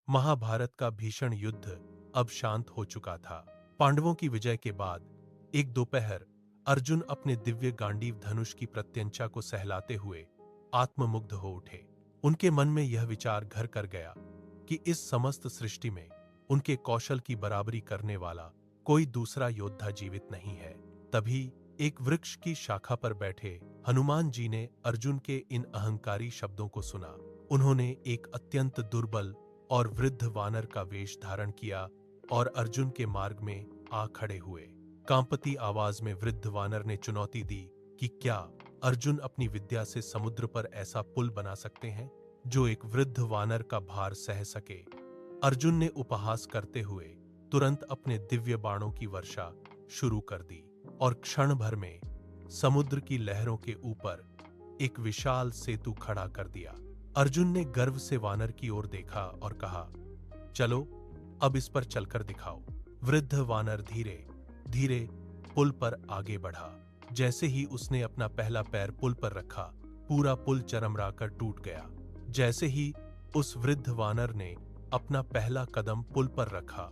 महाभारत का भीषण युद्ध अब शांत हो चुका था। पांडवों की विजय के बाद एक दोपहर अर्जुन अपने दिव्य गांडीव धनुष की प्रत्यंचा को सहलाते हुए आत्ममुग्ध हो उठे। उनके मन में यह विचार घर कर गया कि इस समस्त सृष्टि में उनके कौशल की बराबरी करने वाला कोई दूसरा योद्धा जीवित नहीं है। तभी एक वृक्ष की शाखा पर बैठे हनुमान जी ने अर्जुन के इन अहंकारी शब्दों को सुना। उन्होंने एक अत्यंत दुर्बल और वृद्ध वानर का वेश धारण किया और अर्जुन के मार्ग में आ खड़े हुए। कांपती आवाज में वृद्ध वानर ने चुनौती दी कि क्या अर्जुन अपनी विद्या से समुद्र पर ऐसा पुल बना सकते हैं जो एक वृद्ध वानर का भार सह सके। अर्जुन ने उपहास करते हुए तुरंत अपने दिव्य बाणों की वर्षा शुरू कर दी और क्षण भर में समुद्र की लहरों के ऊपर एक विशाल सेतु खड़ा कर दिया। अर्जुन ने गर्व से वानर की ओर देखा और कहा, चलो अब इस पर चलकर दिखाओ। वृद्ध वानर धीरे धीरे पुल पर आगे बढ़ा। जैसे ही उसने अपना पहला पैर पुल पर रखा, पूरा पुल चरमराकर टूट गया। जैसे ही उस वृद्ध वानर ने अपना पहला कदम पुल पर रखा,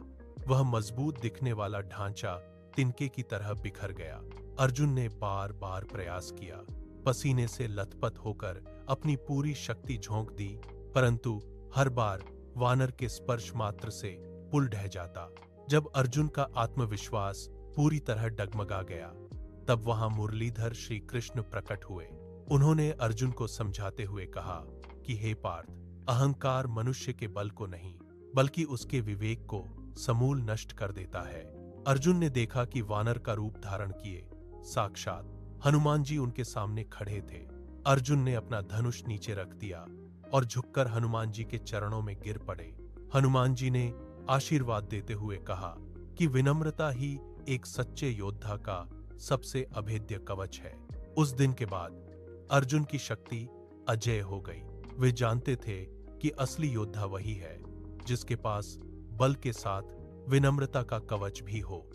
वह मजबूत दिखने वाला ढांचा तिनके की तरह बिखर गया। अर्जुन ने बार बार प्रयास किया, पसीने से लथपथ होकर अपनी पूरी शक्ति झोंक दी, परंतु हर बार वानर के स्पर्श मात्र से पुल ढह जाता। जब अर्जुन का आत्मविश्वास पूरी तरह डगमगा गया, तब वहां मुरलीधर श्री कृष्ण प्रकट हुए। उन्होंने अर्जुन को समझाते हुए कहा कि हे पार्थ, अहंकार मनुष्य के बल को नहीं बल्कि उसके विवेक को समूल नष्ट कर देता है। अर्जुन ने देखा कि वानर का रूप धारण किए साक्षात हनुमान जी उनके सामने खड़े थे। अर्जुन ने अपना धनुष नीचे रख दिया और झुककर हनुमान जी के चरणों में गिर पड़े। हनुमान जी ने आशीर्वाद देते हुए कहा कि विनम्रता ही एक सच्चे योद्धा का सबसे अभेद्य कवच है। उस दिन के बाद अर्जुन की शक्ति अजेय हो गई। वे जानते थे कि असली योद्धा वही है जिसके पास बल के साथ विनम्रता का कवच भी हो।